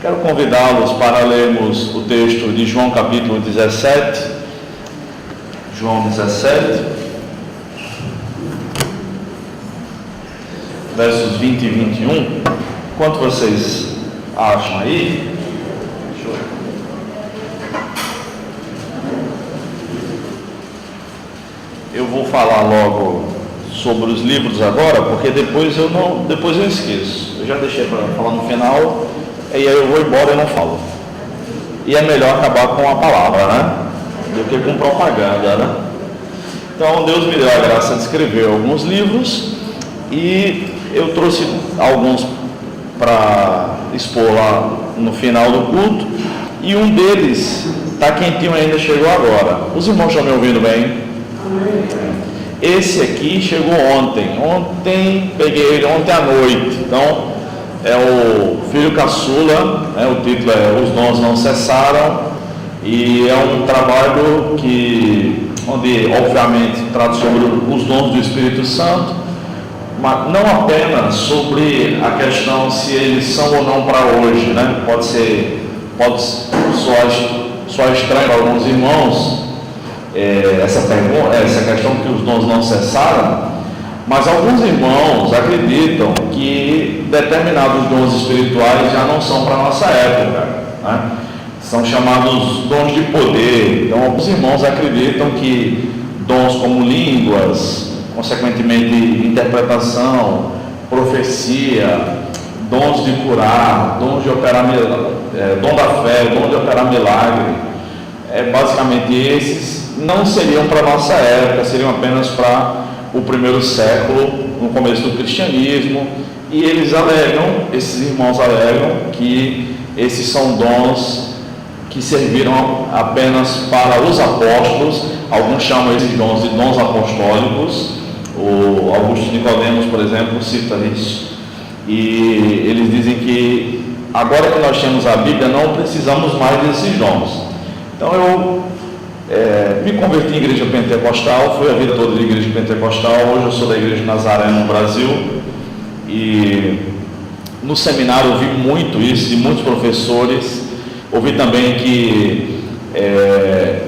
Quero convidá-los para lermos o texto de João capítulo 17. João 17, versos 20 e 21. Enquanto vocês acham aí, eu vou falar logo sobre os livros agora, porque depois eu esqueço. Eu já deixei para falar no final, e aí eu vou embora e não falo. E é melhor acabar com a palavra, né? Do que com propaganda, né? Então Deus me deu a graça de escrever alguns livros e eu trouxe alguns para expor lá no final do culto, e um deles está quentinho ainda, chegou agora. Os irmãos estão me ouvindo bem? Esse aqui chegou ontem, peguei ele ontem à noite. Então é o Filho Caçula, né? O título é Os Dons Não Cessaram, e é um trabalho onde obviamente trata sobre os dons do Espírito Santo, mas não apenas sobre a questão se eles são ou não para hoje, né? Pode soar estranho para alguns irmãos essa questão que os dons não cessaram, mas alguns irmãos acreditam que determinados dons espirituais já não são para a nossa época, né? São chamados dons de poder. Então alguns irmãos acreditam que dons como línguas, consequentemente interpretação, profecia, dons de curar, dons de operar, dom da fé, dom de operar milagre, basicamente esses não seriam para a nossa época, seriam apenas para o primeiro século, no começo do cristianismo, e esses irmãos alegam que esses são dons que serviram apenas para os apóstolos. Alguns chamam esses dons de dons apostólicos. O Augusto Nicodemos, por exemplo, cita isso, e eles dizem que agora que nós temos a Bíblia, não precisamos mais desses dons. Então eu me converti em igreja pentecostal, fui a vida toda de igreja pentecostal. Hoje eu sou da igreja de Nazaré no Brasil, e no seminário eu vi muito isso de muitos professores. Ouvi também que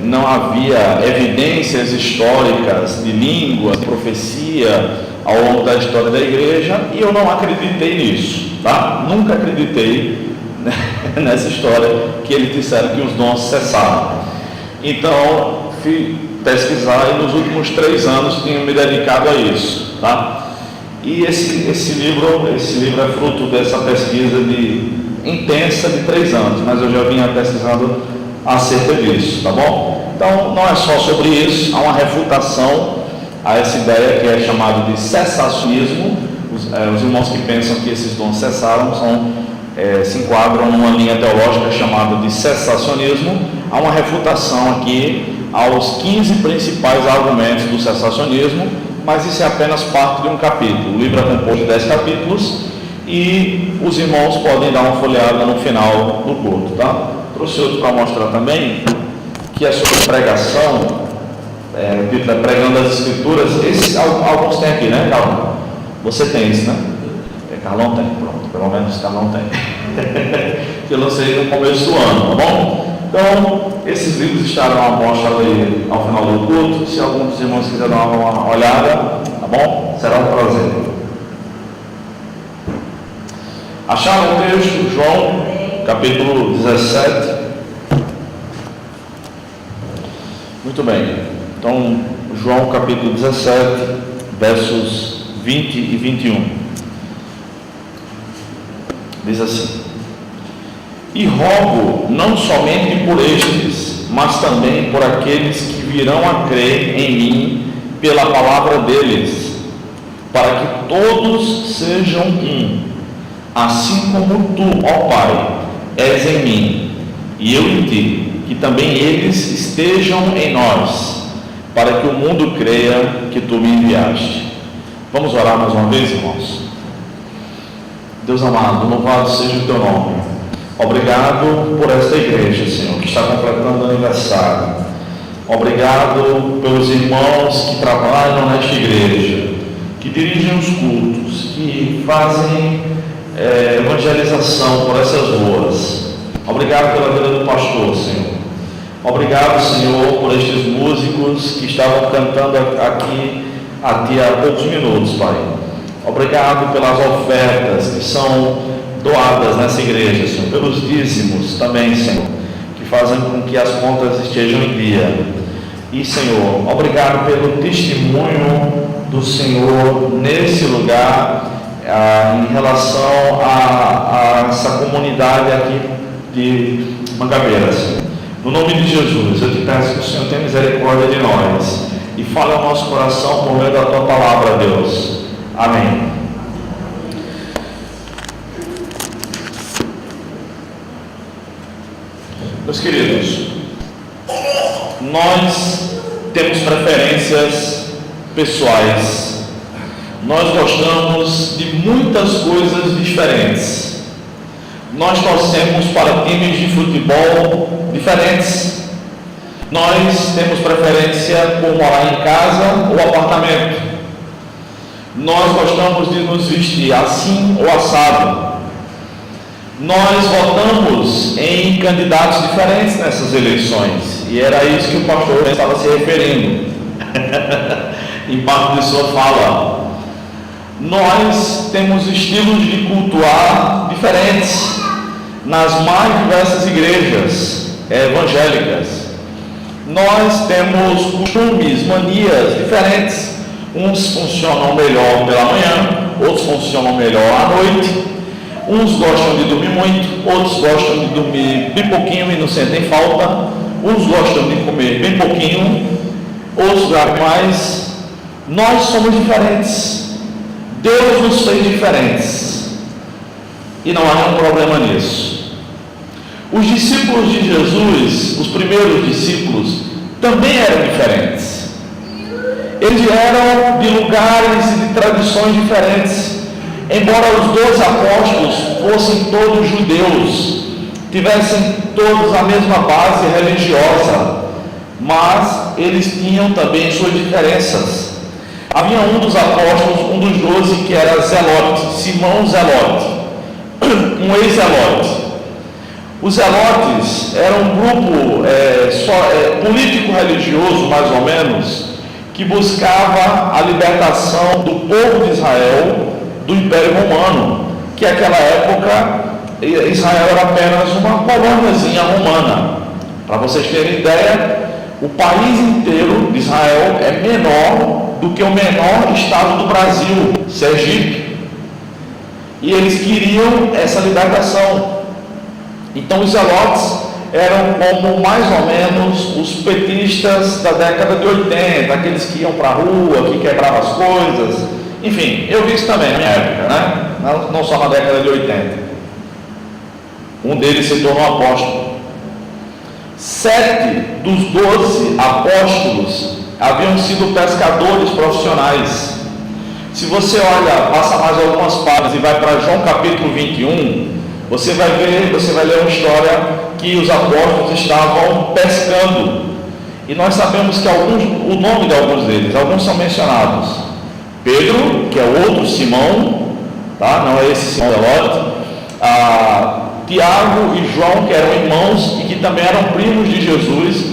não havia evidências históricas de língua, profecia ao longo da história da igreja, e eu não acreditei nisso, tá? Nunca acreditei nessa história que eles disseram que os dons cessaram. Então fui pesquisar, e nos últimos 3 anos tenho me dedicado a isso, tá? E esse livro é fruto dessa pesquisa intensa de 3 anos, mas eu já vinha pesquisando acerca disso, tá bom? Então não é só sobre isso, há uma refutação a essa ideia que é chamada de cessacionismo. Os irmãos que pensam que esses dons cessaram se enquadram numa linha teológica chamada de cessacionismo. Há uma refutação aqui aos 15 principais argumentos do cessacionismo, mas isso é apenas parte de um capítulo. O livro é composto de 10 capítulos, e os irmãos podem dar uma folheada no final do culto, tá? Trouxe outro para mostrar também, que é sobre pregação. O título é Pregando as Escrituras. Alguns tem aqui, né, Carlão? Você tem isso, né? Carlão tem, pronto, pelo menos Carlão tem. Que eu lancei no começo do ano, tá bom? Então, esses livros estarão à mostra ali ao final do culto. Se algum dos irmãos quiser dar uma olhada, tá bom? Será um prazer. Acharam o texto? João, capítulo 17. Muito bem. Então, João, capítulo 17, versos 20 e 21. Diz assim: E rogo não somente por estes, mas também por aqueles que virão a crer em mim pela palavra deles, para que todos sejam um, assim como tu, ó Pai, és em mim, e eu em ti, que também eles estejam em nós, para que o mundo creia que tu me enviaste. Vamos orar mais uma vez, irmãos? Deus amado, louvado seja o teu nome. Obrigado por esta igreja, Senhor, que está completando o aniversário. Obrigado pelos irmãos que trabalham nesta igreja, que dirigem os cultos, que fazem evangelização por essas ruas. Obrigado pela vida do pastor, Senhor. Obrigado, Senhor, por estes músicos que estavam cantando aqui a Ti há poucos minutos, Pai. Obrigado pelas ofertas que são doadas nessa igreja, Senhor, pelos dízimos também, Senhor, que fazem com que as contas estejam em dia. E, Senhor, obrigado pelo testemunho do Senhor nesse lugar, em relação a essa comunidade aqui de Mangabeira, Senhor. No nome de Jesus, eu te peço que o Senhor tenha misericórdia de nós e fale ao nosso coração por meio da Tua palavra, Deus. Amém. Meus queridos, nós temos preferências pessoais. Nós gostamos de muitas coisas diferentes. Nós torcemos para times de futebol diferentes. Nós temos preferência por morar em casa ou apartamento. Nós gostamos de nos vestir assim ou assado. Nós votamos em candidatos diferentes nessas eleições. E era isso que o pastor estava se referindo em parte de sua fala. Nós temos estilos de cultuar diferentes nas mais diversas igrejas evangélicas. Nós temos costumes, manias diferentes. Uns funcionam melhor pela manhã, outros funcionam melhor à noite. Uns gostam de dormir muito, outros gostam de dormir bem pouquinho e não sentem falta. Uns gostam de comer bem pouquinho, outros mais. Nós somos diferentes. Deus nos fez diferentes. E não há nenhum problema nisso. Os discípulos de Jesus, os primeiros discípulos, também eram diferentes. Eles eram de lugares e de tradições diferentes. Embora os 12 apóstolos fossem todos judeus, tivessem todos a mesma base religiosa, mas eles tinham também suas diferenças. Havia um dos apóstolos, um dos 12, que era Zelote, Simão Zelote, um ex-zelote. Os zelotes eram um grupo político-religioso, mais ou menos, que buscava a libertação do povo de Israel do Império Romano, que naquela época Israel era apenas uma colôniazinha romana. Para vocês terem ideia, o país inteiro de Israel é menor do que o menor estado do Brasil, Sergipe. E eles queriam essa libertação. Então os zelotes eram como mais ou menos os petistas da década de 80, aqueles que iam para a rua, que quebravam as coisas. Enfim, eu vi isso também na minha época, né? Não só na década de 80. Um deles se tornou apóstolo. 7 dos 12 apóstolos haviam sido pescadores profissionais. Se você olha, passa mais algumas páginas e vai para João capítulo 21, você vai ler uma história que os apóstolos estavam pescando. E nós sabemos que o nome de alguns deles, alguns são mencionados. Pedro, que é o outro Simão, tá? Não é esse Simão Zelote. Tiago e João, que eram irmãos e que também eram primos de Jesus,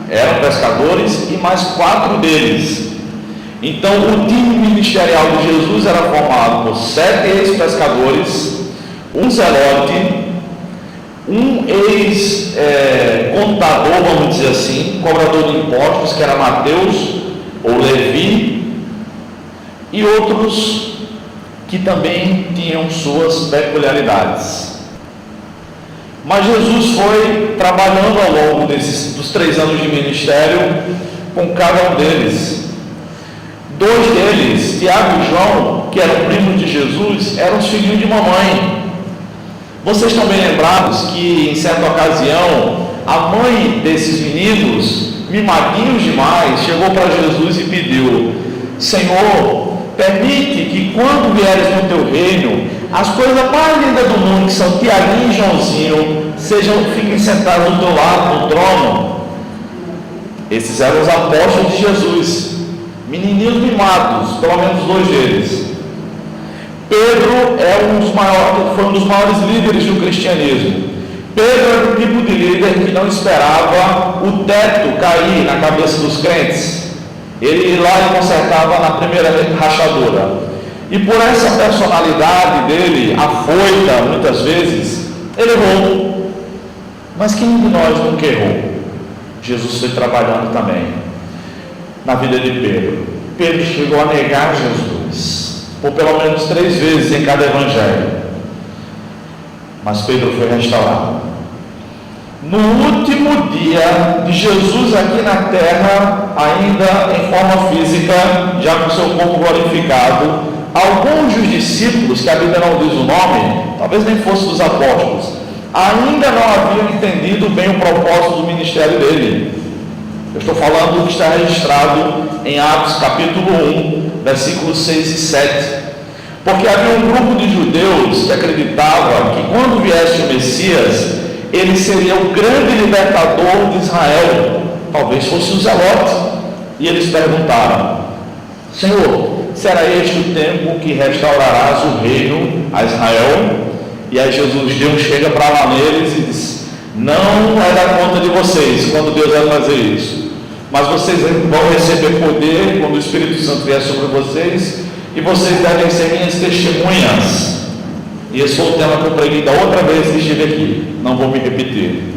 eram pescadores, e mais 4 deles. Então o time ministerial de Jesus era formado por 7 ex-pescadores, um zelote, um ex-contador, vamos dizer assim, cobrador de impostos, que era Mateus ou Levi, e outros que também tinham suas peculiaridades. Mas Jesus foi trabalhando ao longo dos 3 anos de ministério com cada um deles. 2 deles, Tiago e João, que eram primos de Jesus, eram os filhinhos de mamãe. Vocês estão bem lembrados que em certa ocasião a mãe desses meninos, mimadinhos demais, chegou para Jesus e pediu: Senhor, permite que quando vieres no teu reino, as coisas mais lindas do mundo, que são Tiaguinho e Joãozinho, fiquem sentados do teu lado, no trono. Esses eram os apóstolos de Jesus, menininhos mimados, pelo menos 2 deles. Pedro foi um dos maiores líderes do cristianismo. Pedro era o tipo de líder que não esperava o teto cair na cabeça dos crentes. Ele ia lá e consertava na primeira rachadura. E por essa personalidade dele, afoita muitas vezes, ele errou. Mas quem de nós nunca errou? Jesus foi trabalhando também na vida de Pedro. Pedro chegou a negar Jesus por pelo menos 3 vezes em cada evangelho. Mas Pedro foi restaurado. No último dia de Jesus aqui na terra, ainda em forma física, já com seu corpo glorificado, alguns dos discípulos, que a Bíblia não diz o nome, talvez nem fosse dos apóstolos, ainda não haviam entendido bem o propósito do ministério dele. Eu estou falando do que está registrado em Atos capítulo 1, versículos 6 e 7. Porque havia um grupo de judeus que acreditava que quando viesse o Messias, ele seria o grande libertador de Israel, talvez fosse o Zelote. E eles perguntaram: Senhor, será este o tempo que restaurarás o reino a Israel? E aí Deus chega para lá neles e diz: não é da conta de vocês quando Deus vai fazer isso, mas vocês vão receber poder quando o Espírito Santo vier sobre vocês, e vocês devem ser minhas testemunhas. E esse foi o tema que eu preguei da outra vez que estive aqui, não vou me repetir.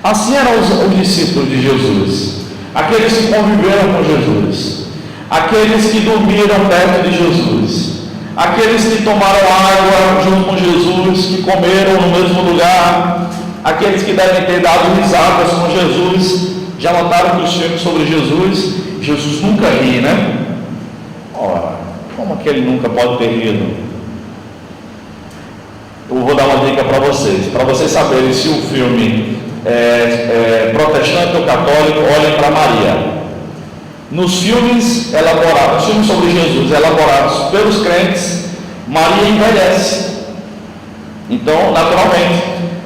Assim eram os discípulos de Jesus, aqueles que conviveram com Jesus, aqueles que dormiram perto de Jesus, aqueles que tomaram água junto com Jesus, que comeram no mesmo lugar, aqueles que devem ter dado risadas com Jesus. Já notaram que os filmes sobre Jesus nunca ri, né? Ora, como que ele nunca pode ter rido? Eu vou dar uma dica para vocês saberem se o filme é protestante ou católico. Olhem para Maria. Nos filmes elaborados, filmes sobre Jesus elaborados pelos crentes, Maria envelhece. Então, naturalmente,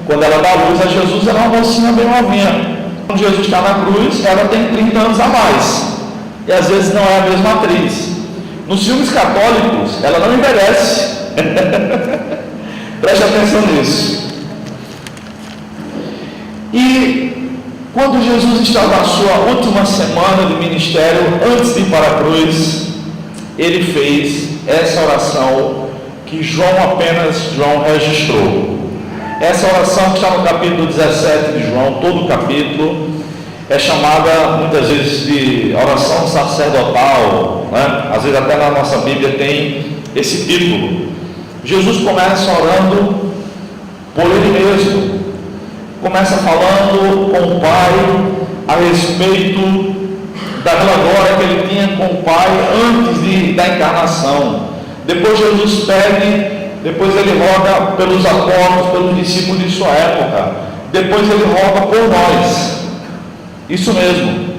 quando ela dá luz a Jesus, ela é uma mocinha bem novinha. Quando Jesus está na cruz, ela tem 30 anos a mais, e às vezes não é a mesma atriz. Nos filmes católicos, ela não envelhece. Preste atenção nisso. E quando Jesus estava na sua última semana de ministério, antes de ir para a cruz, ele fez essa oração que João registrou. Essa oração que está no capítulo 17 de João, todo o capítulo, é chamada muitas vezes de oração sacerdotal, né? Às vezes até na nossa Bíblia tem esse título. Jesus começa orando por ele mesmo, começa falando com o Pai a respeito daquela glória que ele tinha com o Pai antes da encarnação. Depois Jesus pede, depois ele roga pelos apóstolos, pelos discípulos de sua época, depois ele roga por nós, isso mesmo,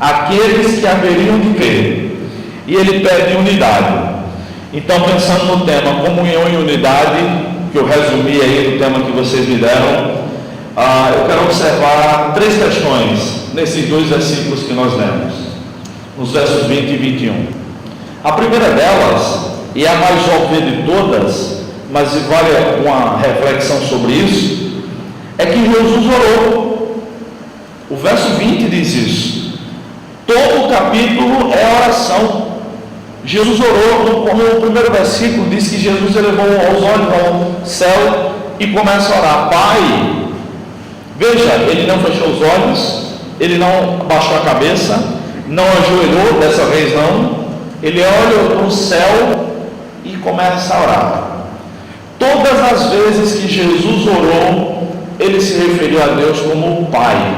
aqueles que haveriam de crer, e ele pede unidade. Então, pensando no tema comunhão e unidade, que eu resumi aí do tema que vocês me deram, eu quero observar 3 questões nesses 2 versículos que nós lemos, nos versos 20 e 21. A primeira delas, e a mais óbvia de todas, mas vale uma reflexão sobre isso, é que Jesus orou. O verso 20 diz isso. Todo o capítulo é oração. Jesus orou, como o primeiro versículo diz que Jesus elevou os olhos ao céu e começa a orar: Pai. Veja, ele não fechou os olhos, ele não abaixou a cabeça, não ajoelhou, dessa vez não. Ele olha para o céu e começa a orar. Todas as vezes que Jesus orou, ele se referiu a Deus como Pai.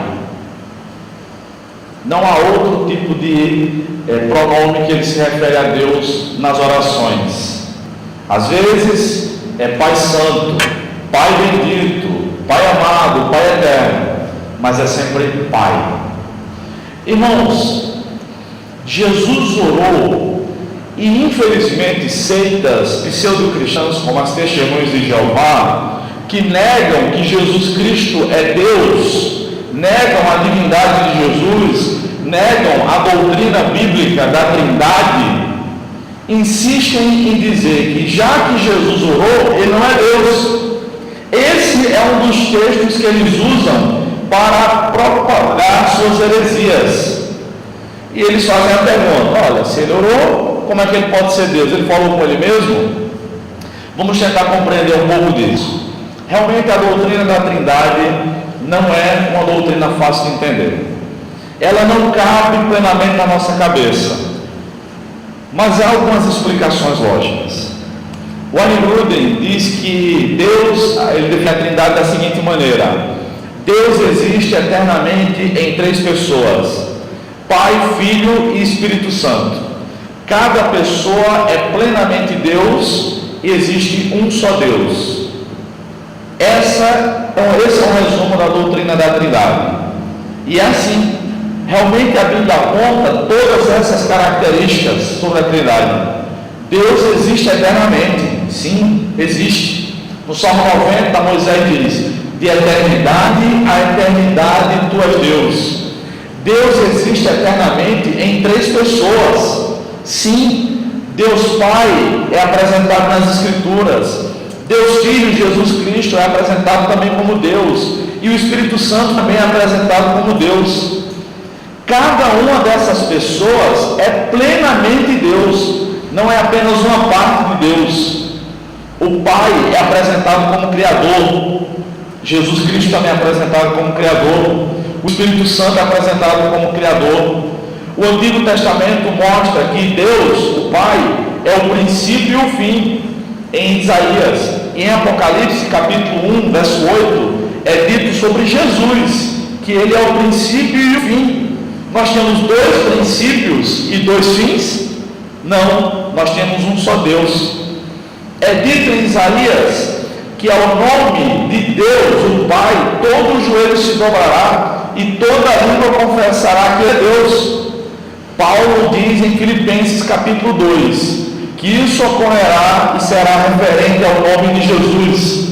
Não há outro tipo de pronome que ele se refere a Deus nas orações. Às vezes é Pai Santo, Pai Bendito, Pai Amado, Pai Eterno, mas é sempre Pai. Irmãos, Jesus orou, e infelizmente seitas pseudo-cristãs como as Testemunhas de Jeová, que negam que Jesus Cristo é Deus, negam a divindade de Jesus, negam a doutrina bíblica da Trindade, insistem em dizer que já que Jesus orou, ele não é Deus, Esse é um dos textos que eles usam para propagar suas heresias. E eles fazem a pergunta: olha, se ele orou, como é que ele pode ser Deus? Ele falou com ele mesmo? Vamos tentar compreender um pouco disso. Realmente a doutrina da Trindade não é uma doutrina fácil de entender. Ela não cabe plenamente na nossa cabeça, mas há algumas explicações lógicas. O Wayne Grudem diz que Deus, ele define a Trindade da seguinte maneira: Deus existe eternamente em 3 pessoas, Pai, Filho e Espírito Santo. Cada pessoa é plenamente Deus e existe um só Deus. Esse é um resumo da doutrina da Trindade. E é assim, realmente a Bíblia aponta todas essas características sobre a Trindade. Deus existe eternamente. Sim, existe. No Salmo 90, Moisés diz: de eternidade a eternidade tu és Deus. Deus existe eternamente em 3 pessoas. Sim, Deus Pai é apresentado nas Escrituras. Deus Filho, Jesus Cristo, é apresentado também como Deus. E o Espírito Santo também é apresentado como Deus. Cada uma dessas pessoas é plenamente Deus. Não é apenas uma parte de Deus. O Pai é apresentado como Criador. Jesus Cristo também é apresentado como Criador. O Espírito Santo é apresentado como Criador. O Antigo Testamento mostra que Deus, o Pai, é o princípio e o fim. Em Isaías, em Apocalipse capítulo 1, verso 8, é dito sobre Jesus, que ele é o princípio e o fim. Nós temos 2 princípios e 2 fins? Não, nós temos um só Deus. É dito em Isaías que ao nome de Deus, o Pai, todo o joelho se dobrará e toda a língua confessará que é Deus. Paulo diz em Filipenses capítulo 2 que isso ocorrerá e será referente ao nome de Jesus.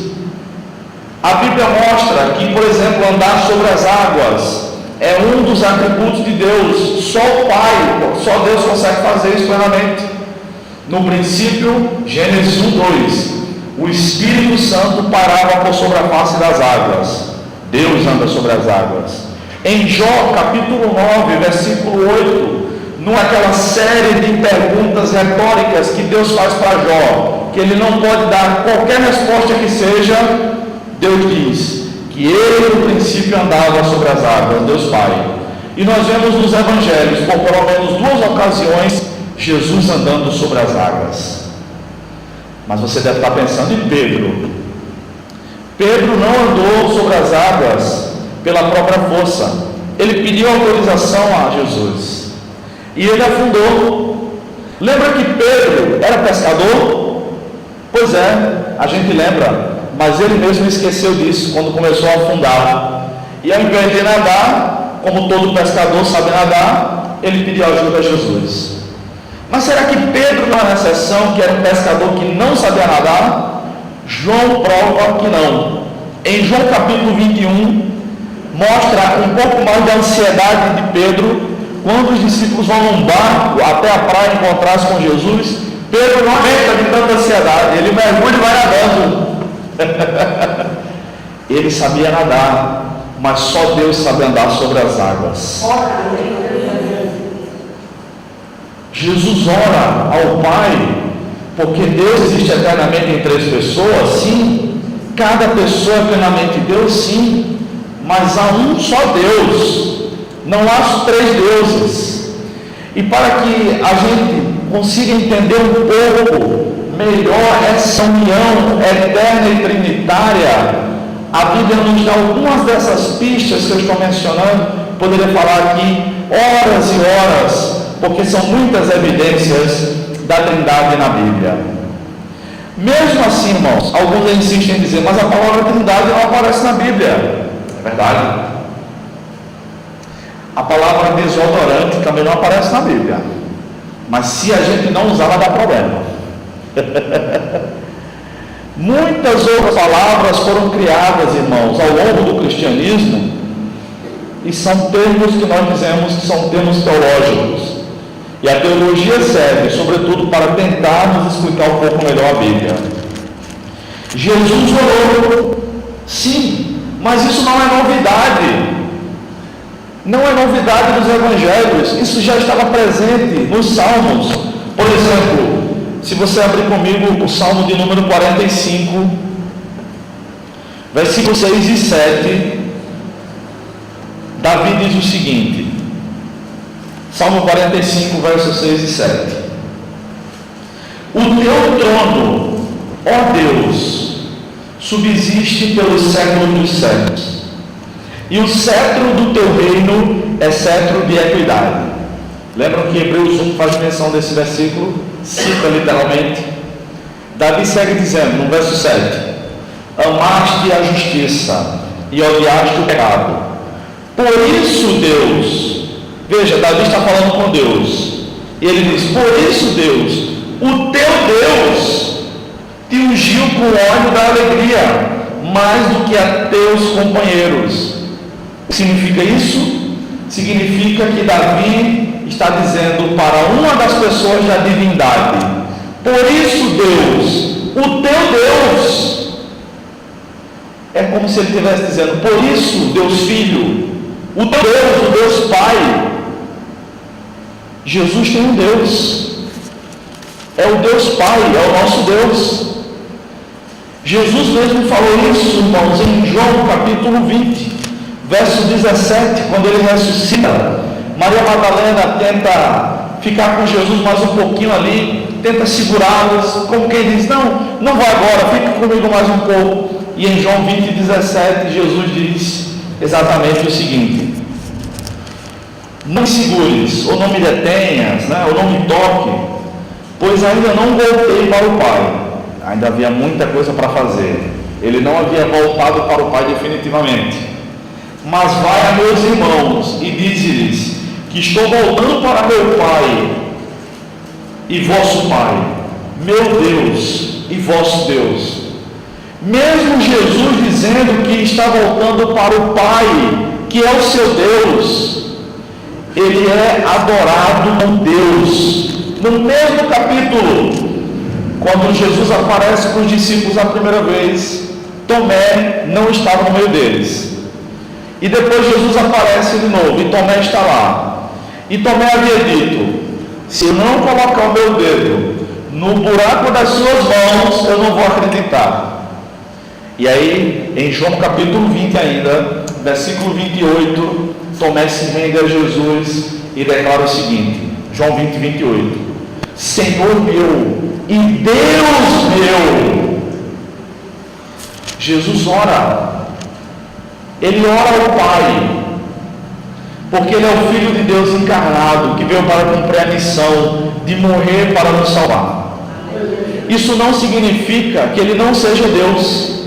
A Bíblia mostra que, por exemplo, andar sobre as águas é um dos atributos de Deus. Só o Pai, só Deus consegue fazer isso plenamente. No princípio, Gênesis 1:2, o Espírito Santo parava por sobre a face das águas. Deus anda sobre as águas. Em Jó, capítulo 9, versículo 8, naquela série de perguntas retóricas que Deus faz para Jó, que ele não pode dar qualquer resposta que seja, Deus diz que ele no princípio andava sobre as águas, Deus Pai. E nós vemos nos evangelhos, por pelo menos 2 ocasiões, Jesus andando sobre as águas. Mas você deve estar pensando em Pedro. Pedro não andou sobre as águas pela própria força. Ele pediu autorização a Jesus e ele afundou. Lembra que Pedro era pescador? Pois é, a gente lembra, mas ele mesmo esqueceu disso quando começou a afundar. E ao invés de nadar, como todo pescador sabe nadar, ele pediu ajuda a Jesus. Mas será que Pedro não é uma exceção, que era um pescador que não sabia nadar? João prova que não. Em João capítulo 21, mostra um pouco mais da ansiedade de Pedro. Quando os discípulos vão num barco até a praia encontrar-se com Jesus, Pedro não aguenta de tanta ansiedade, ele mergulha e vai nadando. Ele sabia nadar, mas só Deus sabe andar sobre as águas. Jesus ora ao Pai, porque Deus existe eternamente em 3 pessoas, sim. Cada pessoa é plenamente Deus, sim. Mas há um só Deus. Não há 3 deuses. E para que a gente consiga entender um pouco melhor essa união eterna e trinitária, a Bíblia nos dá algumas dessas pistas que eu estou mencionando. Poderia falar aqui horas e horas, porque são muitas evidências da Trindade na Bíblia. Mesmo assim, irmãos, alguns insistem em dizer, mas a palavra Trindade não aparece na Bíblia. É verdade. A palavra desodorante também não aparece na Bíblia. Mas se a gente não usar, vai dar problema. Muitas outras palavras foram criadas, irmãos, ao longo do cristianismo, e são termos que nós dizemos que são termos teológicos. E a teologia serve, sobretudo, para tentar nos explicar um pouco melhor a Bíblia. Jesus orou Sim, mas isso não é novidade. Não é novidade dos evangelhos. Isso já estava presente nos Salmos. Por exemplo, se você abrir comigo o Salmo de número 45, versículos 6 e 7, Davi diz o seguinte, Salmo 45, versos 6 e 7: O teu trono, ó Deus, subsiste pelos séculos dos séculos, e o cetro do teu reino é cetro de equidade. Lembram que Hebreus 1 faz menção desse versículo? Cita literalmente. Davi segue dizendo no verso 7: Amaste a justiça e odiaste o pecado. Por isso, Deus, veja, Davi está falando com Deus, e ele diz: por isso, Deus, o teu Deus te ungiu com o óleo da alegria, mais do que a teus companheiros. O que significa isso? Significa que Davi está dizendo para uma das pessoas da divindade: por isso, Deus, o teu Deus. É como se ele estivesse dizendo: por isso, Deus Filho, o teu Deus, o Deus Pai. Jesus tem um Deus, é o Deus Pai, é o nosso Deus. Jesus mesmo falou isso, irmãos, em João capítulo 20, verso 17, quando ele ressuscita. Maria Madalena tenta ficar com Jesus mais um pouquinho ali, tenta segurá-los, como quem diz: não vai agora, fique comigo mais um pouco. E em João 20, 17, Jesus diz exatamente o seguinte: não me segures, ou não me detenhas, ou não me toque, pois ainda não voltei para o Pai. Ainda havia muita coisa para fazer. Ele não havia voltado para o Pai definitivamente. Mas vai a meus irmãos e dize-lhes que estou voltando para meu Pai e vosso Pai, meu Deus e vosso Deus. Mesmo Jesus dizendo que está voltando para o Pai, que é o seu Deus, ele é adorado por Deus. No mesmo capítulo, quando Jesus aparece para os discípulos a primeira vez, Tomé não estava no meio deles. E depois Jesus aparece de novo, e Tomé está lá. E Tomé havia dito: se eu não colocar o meu dedo no buraco das suas mãos, eu não vou acreditar. E aí, em João capítulo 20 ainda, versículo 28, Tomé se rende a Jesus e declara o seguinte, João 20, 28: Senhor meu e Deus meu. Jesus ora, ele ora ao Pai, porque ele é o Filho de Deus encarnado, que veio para cumprir a missão de morrer para nos salvar. Isso não significa que ele não seja Deus,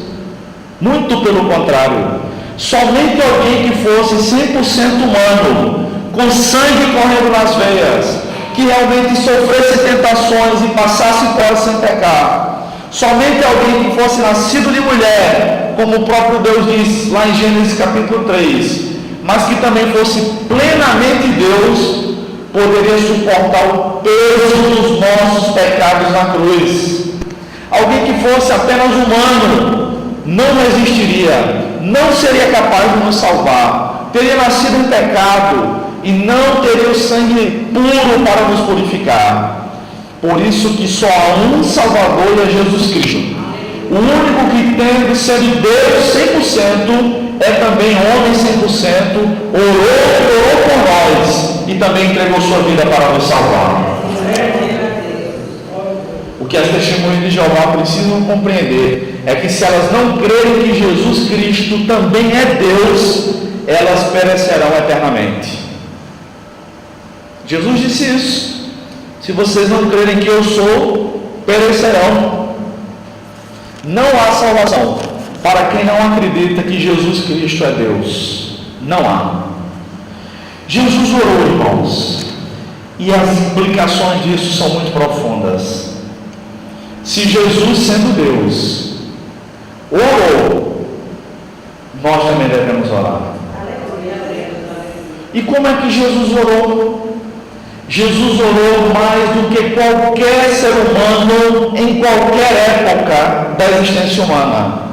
muito pelo contrário. Somente alguém que fosse 100% humano, com sangue correndo nas veias, que realmente sofresse tentações e passasse por elas sem pecar, somente alguém que fosse nascido de mulher, como o próprio Deus diz lá em Gênesis capítulo 3, mas que também fosse plenamente Deus, poderia suportar o peso dos nossos pecados na cruz. Alguém que fosse apenas humano não existiria, não seria capaz de nos salvar, teria nascido em pecado e não teria o sangue puro para nos purificar. Por isso que só há um Salvador, e é Jesus Cristo. O único que tem de ser Deus 100%, é também homem 100%, orou por nós e também entregou sua vida para nos salvar. O que as testemunhas de Jeová precisam compreender é que se elas não crerem que Jesus Cristo também é Deus, elas perecerão eternamente. Jesus disse isso: se vocês não crerem que eu sou, perecerão. Não há salvação para quem não acredita que Jesus Cristo é Deus. Não há. Jesus orou, irmãos, e as implicações disso são muito profundas. Se Jesus, sendo Deus, orou, nós também devemos orar. E como é que Jesus orou? Jesus orou mais do que qualquer ser humano em qualquer época da existência humana.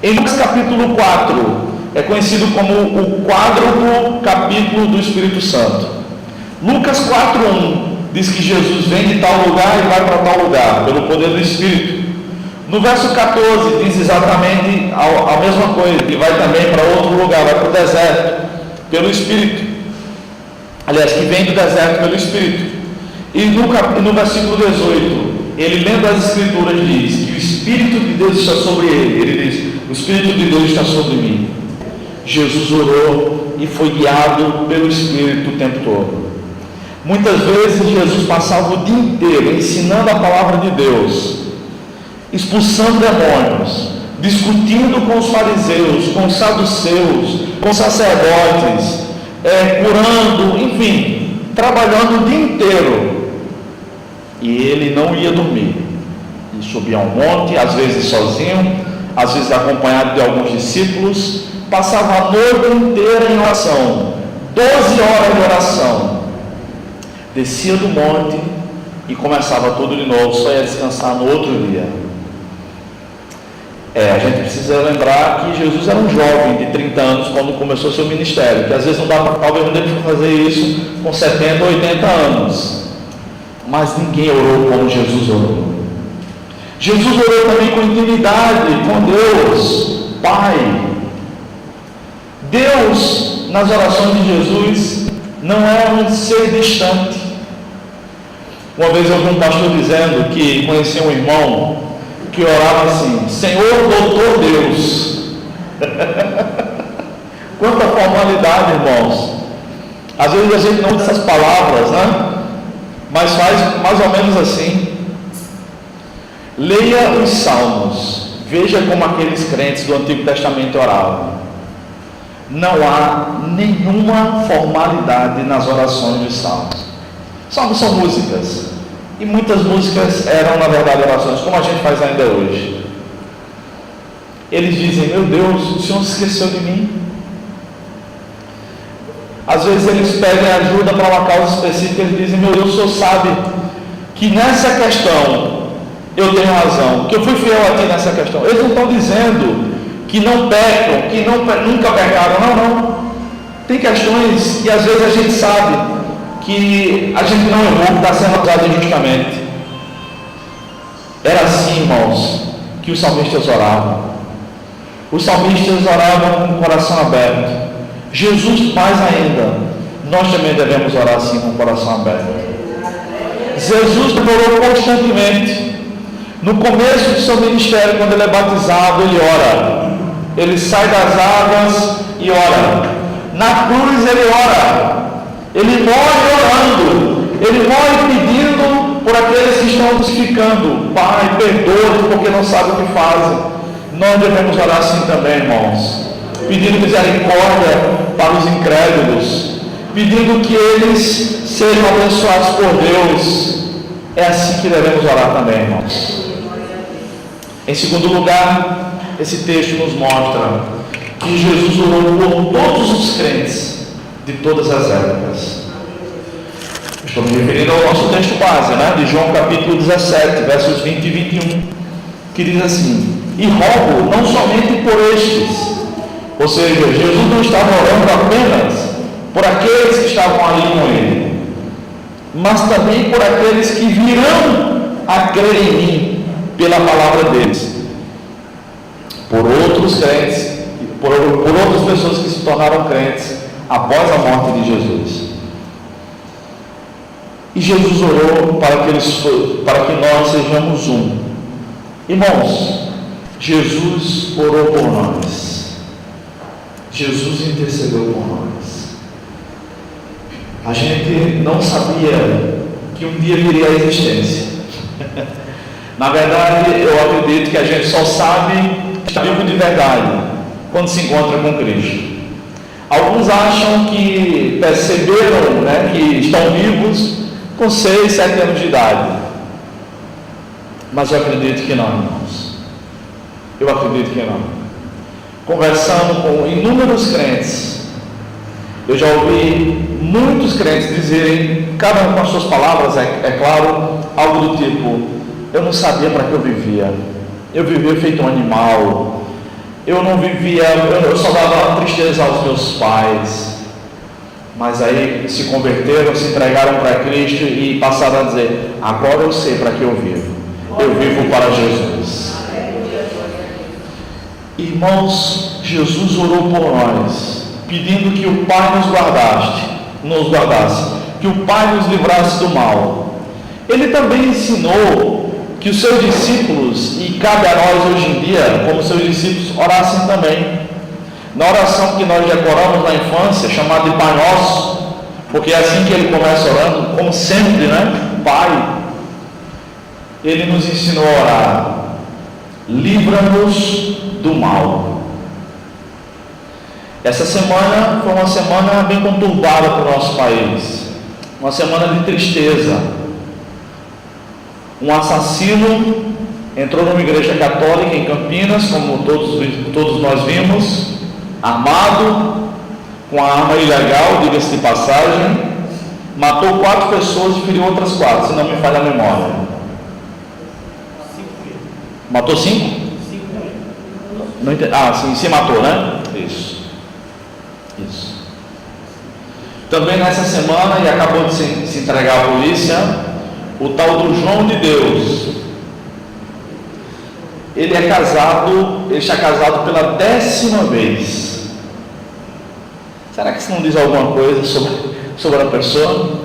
Em Lucas capítulo 4, é conhecido como o quádruplo capítulo do Espírito Santo. Lucas 4:1 diz que Jesus vem de tal lugar e vai para tal lugar, pelo poder do Espírito. No verso 14 diz exatamente a mesma coisa, ele vai também para outro lugar, vai para o deserto, pelo Espírito. Aliás, que vem do deserto pelo Espírito. E no versículo 18, ele lendo as Escrituras diz que o Espírito de Deus está sobre ele. Ele diz: o Espírito de Deus está sobre mim. Jesus orou e foi guiado pelo Espírito o tempo todo. Muitas vezes Jesus passava o dia inteiro ensinando a palavra de Deus, expulsando demônios, discutindo com os fariseus, com os saduceus, com os sacerdotes, curando, enfim, trabalhando o dia inteiro. E ele não ia dormir. Ele subia ao monte, às vezes sozinho, às vezes acompanhado de alguns discípulos, passava a noite inteira em oração, 12 horas de oração. Descia do monte e começava tudo de novo, só ia descansar no outro dia. A gente precisa lembrar que Jesus era um jovem de 30 anos quando começou seu ministério, que às vezes não dá para, talvez não dê para fazer isso com 70 ou 80 anos, mas ninguém orou como Jesus orou. Jesus orou também com intimidade com Deus Pai. Deus, nas orações de Jesus, não é um ser distante. Uma vez eu vi um pastor dizendo que conhecia um irmão que orava assim: Senhor Doutor Deus. Quanta formalidade, irmãos. Às vezes a gente não usa essas palavras, né? Mas faz mais ou menos assim. Leia os Salmos, veja como aqueles crentes do Antigo Testamento oravam. Não há nenhuma formalidade nas orações dos Salmos. Salmos são músicas, e muitas músicas eram na verdade orações, como a gente faz ainda hoje. Eles dizem: meu Deus, o Senhor se esqueceu de mim. Às vezes eles pedem ajuda para uma causa específica, eles dizem: meu Deus, o Senhor sabe que nessa questão eu tenho razão, que eu fui fiel a Ti nessa questão. Eles não estão dizendo que não pecam, que nunca pecaram, não. Tem questões que às vezes a gente sabe que a gente não errou, que está sendo acusado injustamente. Era assim, irmãos, que os salmistas oravam. Os salmistas oravam com o coração aberto. Jesus, mais ainda, nós também devemos orar assim com o coração aberto. Jesus orou constantemente. No começo do seu ministério, quando ele é batizado, ele ora. Ele sai das águas e ora. Na cruz ele ora. Ele morre orando. Ele morre pedindo por aqueles que estão crucificando: Pai, perdoa-os porque não sabem o que fazem. Nós devemos orar assim também, irmãos, pedindo misericórdia para os incrédulos, pedindo que eles sejam abençoados por Deus. É assim que devemos orar também, irmãos. Em segundo lugar, esse texto nos mostra que Jesus orou por todos os crentes de todas as épocas. Estou me referindo ao nosso texto base, né? De João capítulo 17, versos 20 e 21, que diz assim: e rogo não somente por estes. Ou seja, Jesus não estava orando apenas por aqueles que estavam ali com ele, mas também por aqueles que virão a crer em mim pela palavra deles, por outros crentes, por outras pessoas que se tornaram crentes após a morte de Jesus. E Jesus orou para que nós sejamos um. Irmãos, Jesus orou por nós. Jesus intercedeu por nós. A gente não sabia que um dia viria a existência. Na verdade, eu acredito que a gente só sabe que está vivo de verdade quando se encontra com Cristo. Alguns acham que perceberam, que estão vivos com 6, 7 anos de idade. Mas eu acredito que não, irmãos. Eu acredito que não. Conversando com inúmeros crentes, eu já ouvi muitos crentes dizerem, cada um com as suas palavras, é claro, algo do tipo: eu não sabia para que eu vivia feito um animal, eu não vivia, eu só dava tristeza aos meus pais. Mas aí se converteram, se entregaram para Cristo e passaram a dizer: agora eu sei para que eu vivo. Eu vivo para Jesus. Irmãos, Jesus orou por nós, pedindo que o Pai nos guardasse, que o Pai nos livrasse do mal. Ele também ensinou que os seus discípulos, e cabe a nós hoje em dia, como seus discípulos, orassem também. Na oração que nós decoramos na infância, chamada de Pai Nosso, porque é assim que ele começa orando, como sempre, né? Pai. Ele nos ensinou a orar: livra-nos do mal. Essa semana foi uma semana bem conturbada para o nosso país, uma semana de tristeza. Um assassino entrou numa igreja católica em Campinas, como todos nós vimos, armado, com a arma ilegal, diga-se de passagem, matou 4 pessoas e feriu outras 4, se não me falha a memória. Matou 5? Não entendi. Sim, se matou, né? Isso. Também nessa semana, e acabou de se entregar à polícia, o tal do João de Deus. Ele está casado pela 10ª vez. Será que isso não diz alguma coisa sobre a pessoa?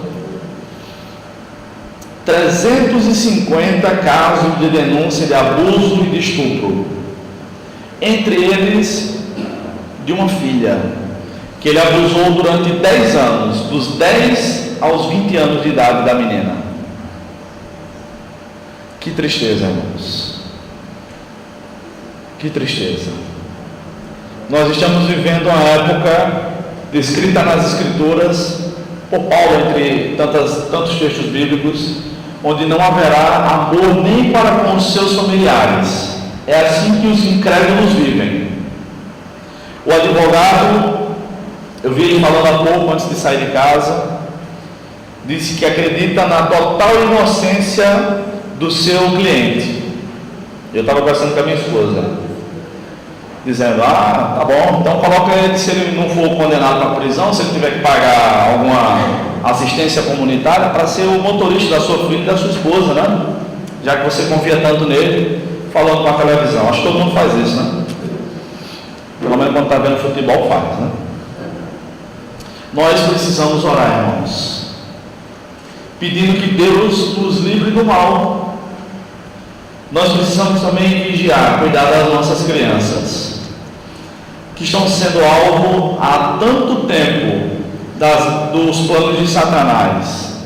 350 casos de denúncia de abuso e de estupro, entre eles de uma filha, que ele abusou durante 10 anos, dos 10 aos 20 anos de idade da menina. Que tristeza, irmãos. Que tristeza. Nós estamos vivendo uma época descrita nas Escrituras por Paulo, entre tantos textos bíblicos, onde não haverá amor nem para com os seus familiares. É assim que os incrédulos vivem. O advogado, eu vi ele falando há pouco antes de sair de casa, disse que acredita na total inocência do seu cliente. Eu estava conversando com a minha esposa, dizendo: tá bom, então coloca ele, se ele não for condenado para prisão, se ele tiver que pagar alguma assistência comunitária, para ser o motorista da sua filha e da sua esposa, né? Já que você confia tanto nele, falando com a televisão. Acho que todo mundo faz isso, né? Pelo menos quando está vendo futebol faz, né? Nós precisamos orar, irmãos, pedindo que Deus nos livre do mal. Nós precisamos também vigiar, cuidar das nossas crianças, que estão sendo alvo há tanto tempo dos planos de Satanás.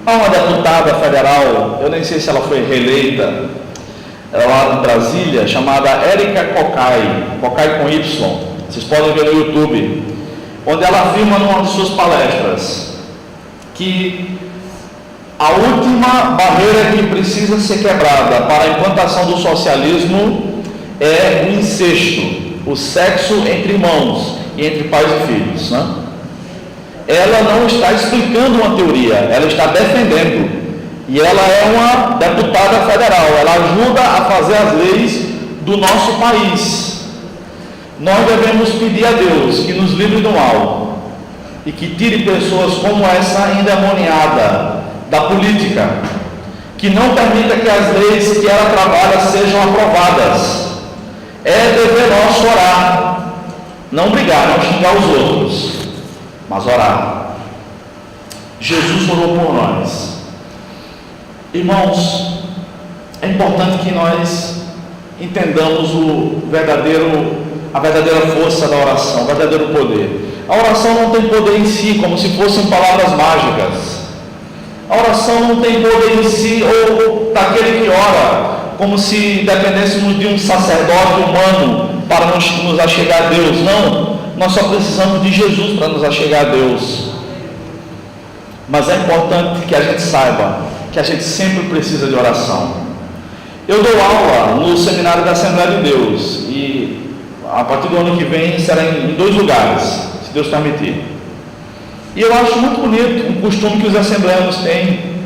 Há uma deputada federal, eu nem sei se ela foi reeleita, ela lá em Brasília, chamada Érica Cocai com Y, vocês podem ver no YouTube, onde ela afirma numa de suas palestras que a última barreira que precisa ser quebrada para a implantação do socialismo é o incesto, o sexo entre irmãos e entre pais e filhos, né? Ela não está explicando uma teoria, ela está defendendo, e ela é uma deputada federal, ela ajuda a fazer as leis do nosso país. Nós devemos pedir a Deus que nos livre do mal e que tire pessoas como essa endemoniada da política, que não permita que as leis que ela trabalha sejam aprovadas. É dever nosso orar, não brigar, não xingar os outros, mas orar. Jesus orou por nós. Irmãos, é importante que nós entendamos a verdadeira força da oração, o verdadeiro poder. A oração não tem poder em si, como se fossem palavras mágicas. A oração não tem poder em si, ou daquele que ora, como se dependêssemos de um sacerdote humano para nos achegar a Deus. Não, nós só precisamos de Jesus para nos achegar a Deus. Mas é importante que a gente saiba que a gente sempre precisa de oração. Eu dou aula no seminário da Assembleia de Deus, e a partir do ano que vem será em 2 lugares, se Deus permitir. E eu acho muito bonito um costume que os assembleanos têm,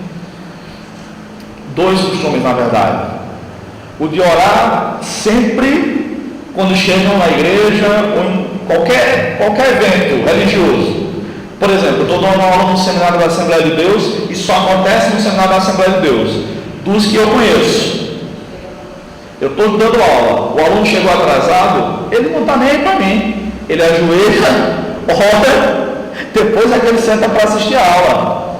2 costumes na verdade: o de orar sempre quando chegam na igreja ou em qualquer evento religioso. Por exemplo, eu estou dando aula no seminário da Assembleia de Deus e só acontece no seminário da Assembleia de Deus, dos que eu conheço. Eu estou dando aula, o aluno chegou atrasado, ele não está nem aí para mim. Ele ajoelha, ora, depois é que ele senta para assistir a aula.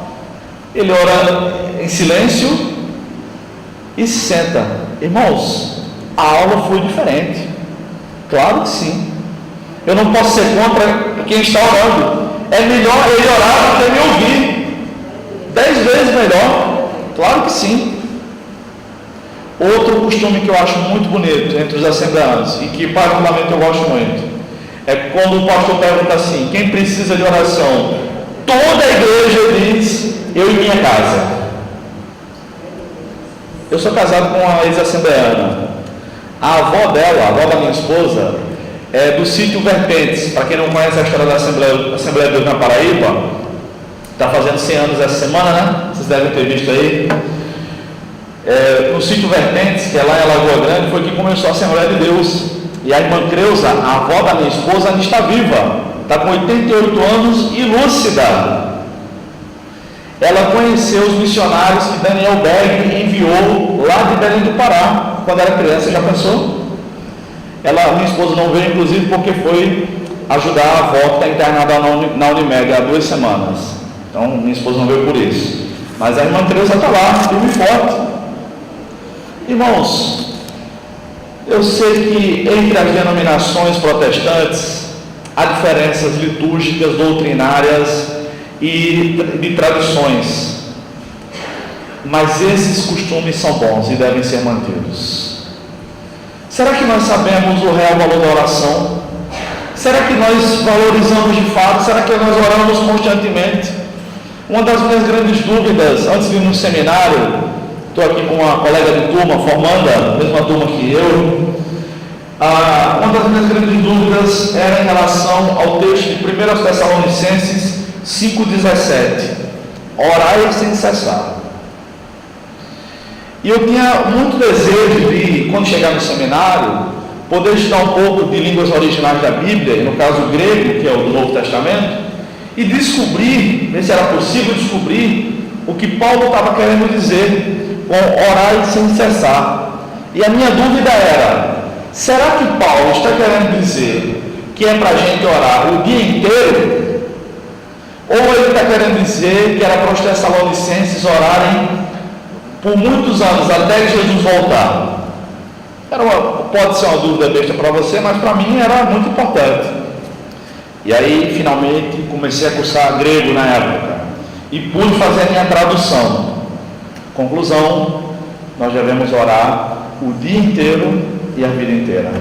Ele ora em silêncio e se senta. Irmãos, a aula foi diferente. Claro que sim. Eu não posso ser contra quem está orando. É melhor ele orar do que me ouvir. 10 vezes melhor. Claro que sim. Outro costume que eu acho muito bonito entre os assembleanos, e que particularmente eu gosto muito, é quando o pastor pergunta assim: quem precisa de oração? Toda a igreja diz: eu e minha casa. Eu sou casado com uma ex-assembleana. A avó dela, a avó da minha esposa, é do sítio Vertentes. Para quem não conhece a história da Assembleia de Deus na Paraíba, está fazendo 100 anos essa semana, né? Vocês devem ter visto aí. No sítio Vertentes, que é lá em Lagoa Grande, foi que começou a Assembleia de Deus. E a irmã Creuza, a avó da minha esposa, ainda está viva, está com 88 anos e lúcida. Ela conheceu os missionários que Daniel Berg enviou lá de Belém do Pará, quando era criança. Já pensou? Minha esposa não veio, inclusive, porque foi ajudar a avó que está internada na Unimed há 2 semanas. Então, minha esposa não veio por isso. Mas a irmã Creuza está lá, firme e forte. Irmãos, eu sei que entre as denominações protestantes há diferenças litúrgicas, doutrinárias e de tradições, mas esses costumes são bons e devem ser mantidos. Será que nós sabemos o real valor da oração? Será que nós valorizamos de fato? Será que nós oramos constantemente? Uma das minhas grandes dúvidas antes de ir no seminário, estou aqui com uma colega de turma, formanda a mesma turma que eu. Uma das minhas grandes dúvidas era em relação ao texto de 1 Tessalonicenses 5,17: orai sem cessar. E eu tinha muito desejo de, quando chegar no seminário, poder estudar um pouco de línguas originais da Bíblia, no caso o grego, que é o do Novo Testamento, e descobrir, ver se era possível descobrir o que Paulo estava querendo dizer com orai sem cessar. E a minha dúvida era: será que Paulo está querendo dizer que é para a gente orar o dia inteiro? Ou ele está querendo dizer que era para os tessalonicenses orarem por muitos anos, até Jesus voltar? Pode ser uma dúvida besta para você, mas para mim era muito importante. E aí, finalmente, comecei a cursar grego na época e pude fazer a minha tradução. Conclusão: nós devemos orar o dia inteiro e a vida inteira.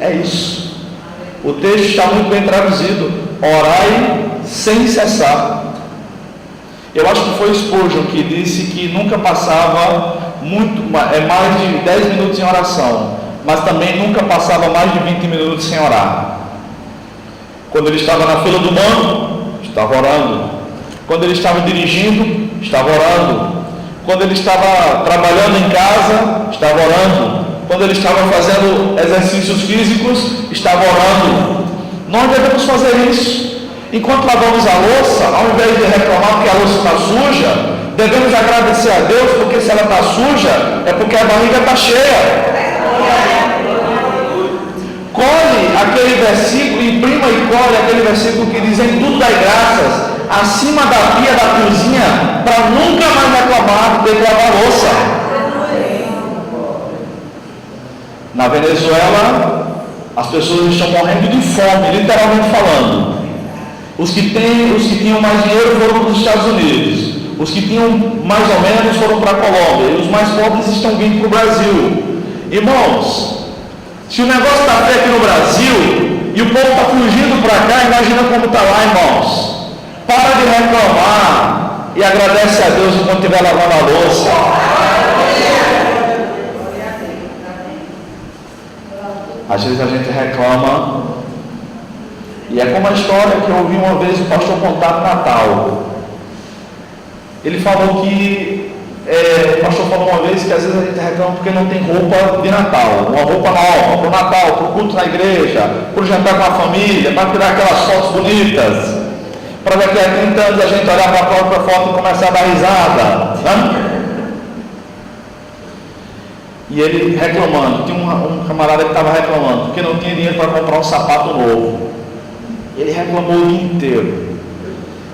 É isso. O texto está muito bem traduzido: orai sem cessar. Eu acho que foi Spurgeon que disse que nunca passava mais de 10 minutos em oração, mas também nunca passava mais de 20 minutos sem orar. Quando ele estava na fila do banco, estava orando. Quando ele estava dirigindo, estava orando. Quando ele estava trabalhando em casa, estava orando. Quando ele estava fazendo exercícios físicos, estava orando. Nós devemos fazer isso. Enquanto lavamos a louça, ao invés de reclamar porque a louça está suja, devemos agradecer a Deus, porque se ela está suja, é porque a barriga está cheia. Colhe aquele versículo, imprima e colhe aquele versículo que diz: em tudo dai graças, acima da pia da cozinha, para nunca mais reclamar de lavar a louça. Na Venezuela, as pessoas estão morrendo de fome, literalmente falando. Os que tinham mais dinheiro foram para os Estados Unidos. Os que tinham mais ou menos foram para a Colômbia. E os mais pobres estão vindo para o Brasil. Irmãos, se o negócio está feio aqui no Brasil e o povo está fugindo para cá, imagina como está lá, irmãos. Para de reclamar e agradece a Deus enquanto estiver lavando a louça. Às vezes a gente reclama, e é como a história que eu ouvi uma vez o pastor contar no Natal. Ele falou que O pastor falou uma vez que às vezes a gente reclama porque não tem roupa de Natal, uma roupa nova para o Natal, para o culto na igreja, para o jantar com a família, para tirar aquelas fotos bonitas, para daqui a 30 anos a gente olhar para a própria foto e começar a dar risada, né? E ele reclamando, tinha um camarada que estava reclamando porque não tinha dinheiro para comprar um sapato novo. Ele reclamou o dia inteiro.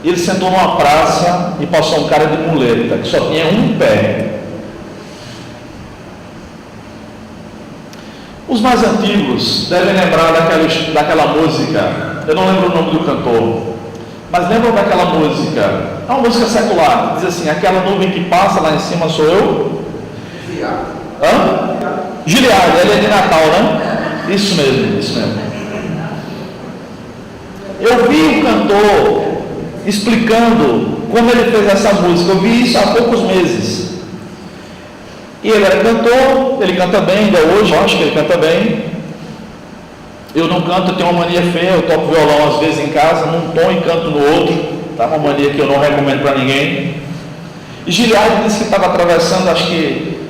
Ele sentou numa praça e passou um cara de muleta, que só tinha um pé. Os mais antigos devem lembrar daquela música, eu não lembro o nome do cantor, mas lembram daquela música, é uma música secular, diz assim: aquela nuvem que passa lá em cima sou eu? Giliard, ele é de Natal, né? Isso mesmo, isso mesmo. Eu vi o cantor explicando como ele fez essa música, eu vi isso há poucos meses. E ele era cantor, ele canta bem, ainda hoje, eu acho que ele canta bem. Eu não canto, eu tenho uma mania feia, eu toco violão às vezes em casa, num tom e canto no outro, tá? Uma mania que eu não recomendo para ninguém. E Giliard disse que estava atravessando, acho que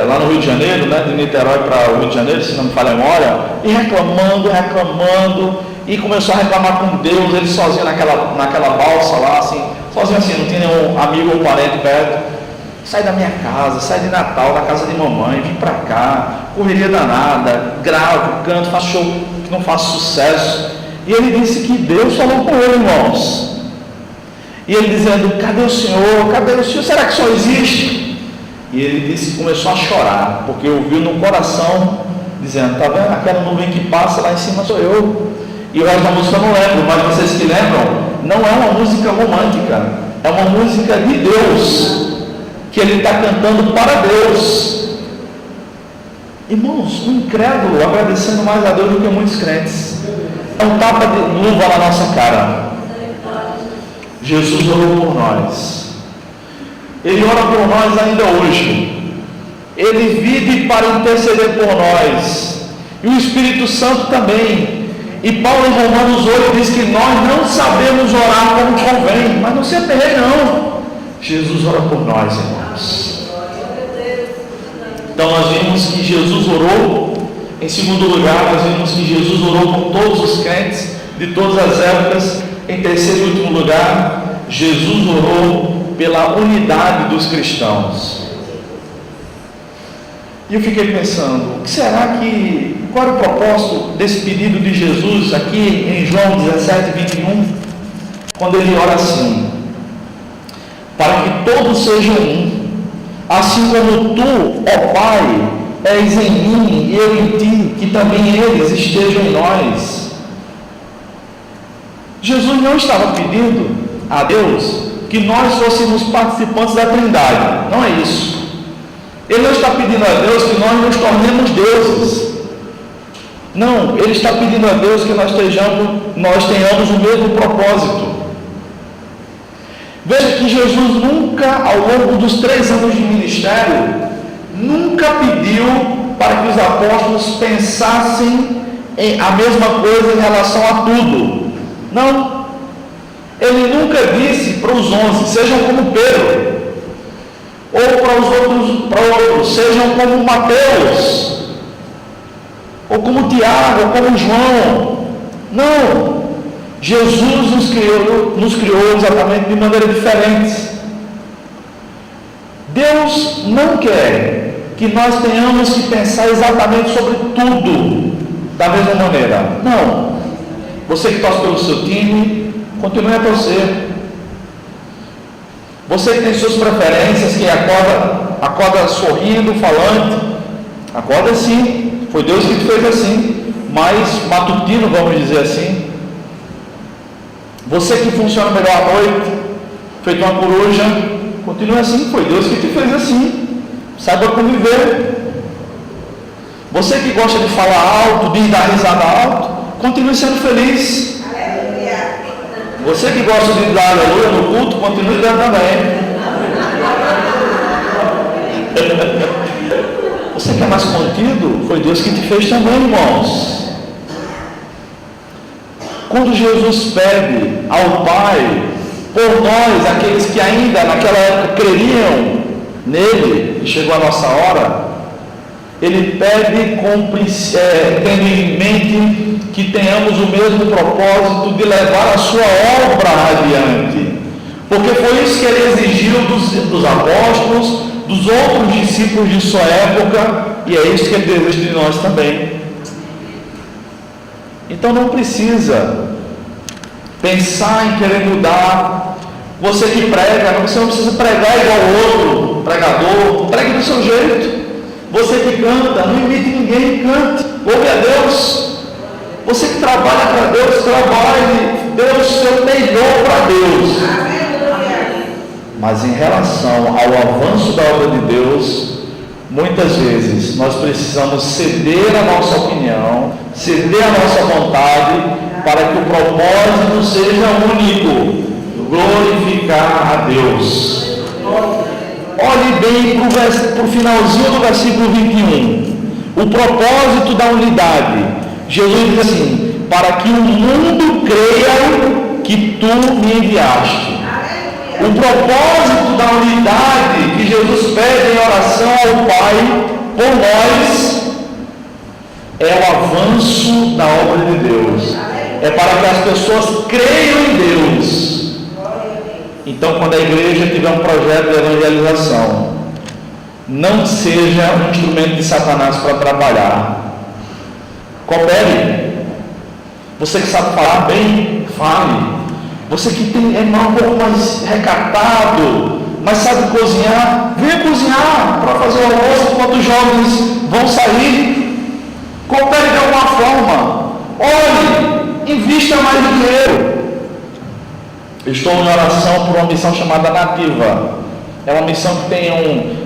lá no Rio de Janeiro, né, de Niterói para o Rio de Janeiro, se não me falha a memória, e reclamando, e começou a reclamar com Deus, ele sozinho naquela balsa lá, assim, sozinho assim, não tinha nenhum amigo ou parente perto. Sai da minha casa, sai de Natal, da casa de mamãe, vim para cá, correria danada, gravo, canto, faço show que não faz sucesso. E ele disse que Deus falou com ele, irmãos. E ele dizendo: cadê o Senhor? Cadê o Senhor? Será que só existe? E ele disse que começou a chorar, porque ouviu no coração, dizendo: tá vendo? Aquela nuvem que passa lá em cima sou eu. E o resto da música eu não lembro, mas vocês que lembram, não é uma música romântica, é uma música de Deus, que ele está cantando para Deus. Irmãos, um incrédulo agradecendo mais a Deus do que muitos crentes. É um tapa de luva na nossa cara. Jesus orou por nós. Ele ora por nós ainda hoje. Ele vive para interceder por nós. E o Espírito Santo também. E Paulo em Romanos 8 diz que nós não sabemos orar como convém. Mas não se aperreie não. Jesus ora por nós, irmãos. Então nós vimos que Jesus orou. Em segundo lugar, nós vimos que Jesus orou por todos os crentes de todas as épocas. Em terceiro e último lugar, Jesus orou pela unidade dos cristãos. E eu fiquei pensando, qual era o propósito desse pedido de Jesus aqui em João 17, 21, quando ele ora assim: para que todos sejam um, assim como tu, ó Pai, és em mim e eu em ti, que também eles estejam em nós. Jesus não estava pedindo a Deus que nós fôssemos participantes da Trindade, não é isso. Ele não está pedindo a Deus que nós nos tornemos deuses. Não, ele está pedindo a Deus que nós tenhamos o mesmo propósito. Veja que Jesus nunca, ao longo dos 3 anos de ministério, nunca pediu para que os apóstolos pensassem em a mesma coisa em relação a tudo. Não. Ele nunca disse para os 11, sejam como Pedro. Ou para outros, sejam como Mateus, ou como Tiago, ou como João. Não. Jesus nos criou exatamente de maneira diferente. Deus não quer que nós tenhamos que pensar exatamente sobre tudo da mesma maneira. Não. Você que torce pelo seu time, continue a torcer. Você que tem suas preferências, que acorda sorrindo, falante, acorda sim, foi Deus que te fez assim, mas matutino, vamos dizer assim. Você que funciona melhor à noite, feito uma coruja, continue assim, foi Deus que te fez assim, saiba conviver. Você que gosta de falar alto, de dar risada alto, continue sendo feliz. Você que gosta de dar aleluia no culto, continue dando também. Você que é mais contido, foi Deus que te fez também, irmãos. Quando Jesus pede ao Pai por nós, aqueles que ainda naquela época creriam nele, e chegou a nossa hora, ele pede tendo em mente que tenhamos o mesmo propósito de levar a sua obra adiante, porque foi isso que ele exigiu dos apóstolos, dos outros discípulos de sua época, e é isso que ele deseja de nós também. Então não precisa pensar em querer mudar. Você que prega, você não precisa pregar igual outro pregador, pregue do seu jeito. Você que canta, não imite ninguém, cante, louve a Deus. Você que trabalha para Deus, trabalhe, dê o seu melhor para Deus. Mas em relação ao avanço da obra de Deus, muitas vezes nós precisamos ceder a nossa opinião, ceder a nossa vontade, para que o propósito seja único, glorificar a Deus. Olhe bem para o finalzinho do versículo 21, o propósito da unidade. Jesus diz assim: para que o mundo creia que tu me enviaste. O propósito da unidade que Jesus pede em oração ao Pai por nós é o avanço da obra de Deus, é para que as pessoas creiam em Deus. Então, quando a igreja tiver um projeto de evangelização, não seja um instrumento de Satanás para trabalhar. Coopere. Você que sabe falar bem, fale. Você que é um pouco mais recatado, mas sabe cozinhar, venha cozinhar para fazer o almoço enquanto os jovens vão sair. Coopere de alguma forma. Olhe, invista mais dinheiro. Estou em oração por uma missão chamada Nativa. É uma missão que tem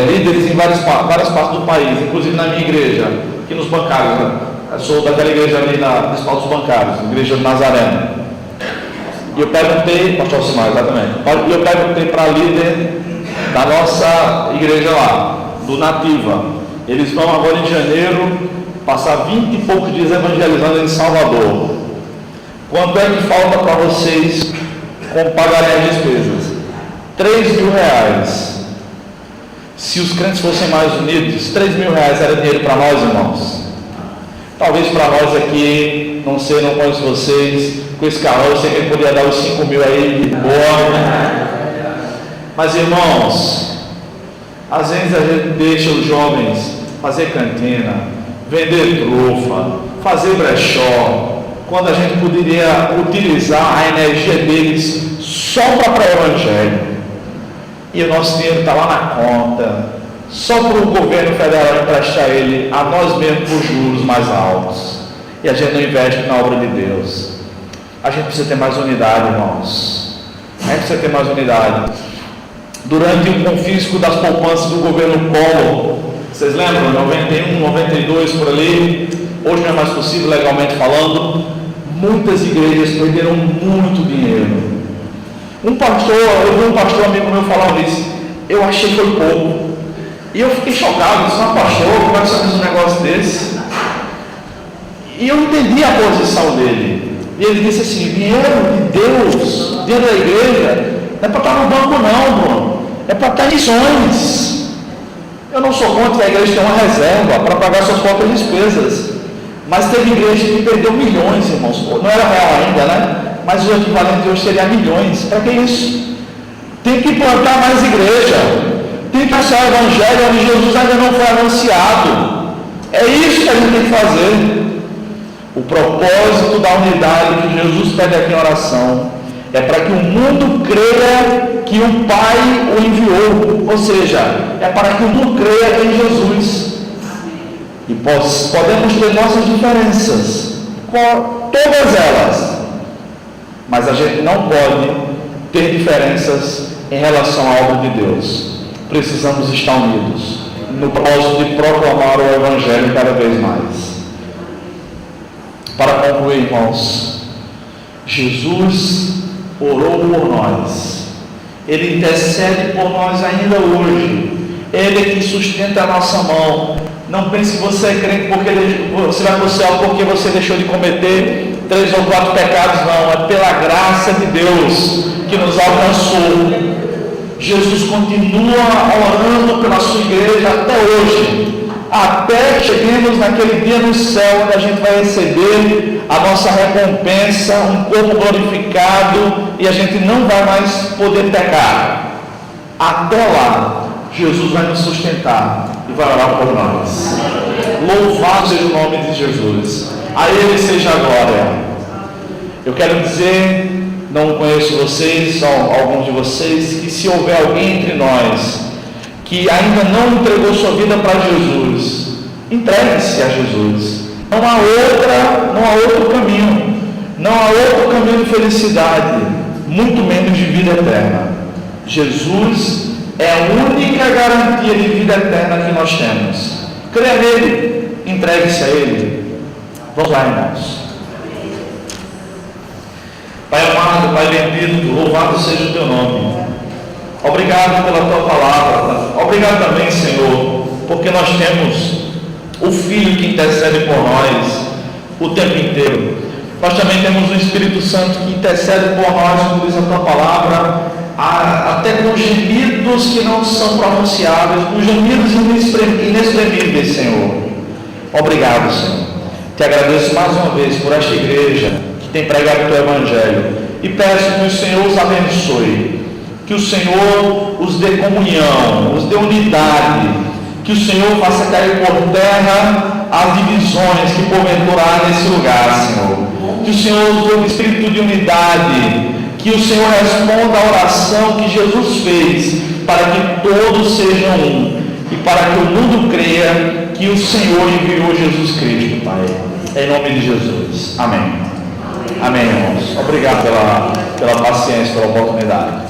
líderes em várias partes do país, inclusive na minha igreja, aqui nos bancários. Né? Eu sou daquela igreja ali na principal dos bancários, igreja de Nazaré. E eu perguntei, pastor Simar, exatamente. E eu perguntei para a líder da nossa igreja lá, do Nativa. Eles vão agora em janeiro passar 20 e poucos dias evangelizando em Salvador. Quanto é que falta para vocês como pagarem as despesas? R$3.000. Se os crentes fossem mais unidos, R$3.000 era dinheiro para nós, irmãos. Talvez para nós aqui, não sei, não conheço vocês, com esse carro eu sei que ele poderia dar os 5.000 aí de boa. Mas irmãos, às vezes a gente deixa os jovens fazer cantina, vender trufa, fazer brechó, quando a gente poderia utilizar a energia deles só para o evangelho, e o nosso dinheiro está lá na conta, só para o governo federal emprestar ele a nós mesmos por juros mais altos, e a gente não investe na obra de Deus. A gente precisa ter mais unidade, irmãos. A gente precisa ter mais unidade. Durante o confisco das poupanças do governo Collor, vocês lembram? 91, 92 por ali, hoje não é mais possível legalmente falando. Muitas igrejas perderam muito dinheiro. Eu vi um pastor amigo meu falar isso. Eu achei que foi pouco. E eu fiquei chocado. Disse: não, pastor, como é que você fez um negócio desse? E eu entendi a posição dele. E ele disse assim: dinheiro de Deus, dinheiro da igreja, não é para estar no banco não, Bruno. É para estar em missões. Eu não sou contra que a igreja tenha uma reserva para pagar suas próprias despesas. Mas teve igreja que perdeu milhões, irmãos. Não era real ainda, né? Mas o equivalente de hoje seria milhões. Para que isso? Tem que plantar mais igreja. Tem que achar o evangelho onde Jesus ainda não foi anunciado. É isso que a gente tem que fazer. O propósito da unidade que Jesus pede aqui em oração é para que o mundo creia que o Pai o enviou. Ou seja, é para que o mundo creia em Jesus. E podemos ter nossas diferenças, todas elas, mas a gente não pode ter diferenças em relação à obra de Deus. Precisamos estar unidos no propósito de proclamar o Evangelho cada vez mais. Para concluir, irmãos, Jesus orou por nós, Ele intercede por nós ainda hoje. Ele é que sustenta a nossa mão. Não pense que você é crente porque você vai para o céu porque você deixou de cometer 3 ou 4 pecados, não. É pela graça de Deus que nos alcançou. Jesus continua orando pela sua igreja até hoje, até que cheguemos naquele dia no céu, onde a gente vai receber a nossa recompensa, um corpo glorificado, e a gente não vai mais poder pecar. Até lá, Jesus vai nos sustentar e vai orar por nós. Louvado seja o nome de Jesus. A Ele seja a glória. Eu quero dizer, não conheço vocês, só alguns de vocês, que se houver alguém entre nós que ainda não entregou sua vida para Jesus, entregue-se a Jesus. Não há outro caminho, não há outro caminho de felicidade, muito menos de vida eterna. Jesus é a única garantia de vida eterna que nós temos. Creia nele, entregue-se a Ele. Vamos lá, irmãos. Pai amado, Pai bendito, louvado seja o Teu nome. Obrigado pela Tua palavra. Obrigado também, Senhor, porque nós temos o Filho que intercede por nós o tempo inteiro. Nós também temos o Espírito Santo que intercede por nós, como diz a Tua palavra, até com gemidos que não são pronunciáveis, com gemidos inexprimíveis, Senhor. Obrigado, Senhor. Te agradeço mais uma vez por esta igreja que tem pregado o Teu Evangelho, e peço que o Senhor os abençoe, que o Senhor os dê comunhão, os dê unidade, que o Senhor faça cair por terra as divisões que porventura há nesse lugar, Senhor. Que o Senhor nos dê um espírito de unidade, que o Senhor responda a oração que Jesus fez, para que todos sejam um, e para que o mundo creia que o Senhor enviou Jesus Cristo, Pai. Em nome de Jesus. Amém. Amém, irmãos. Obrigado pela paciência, pela oportunidade.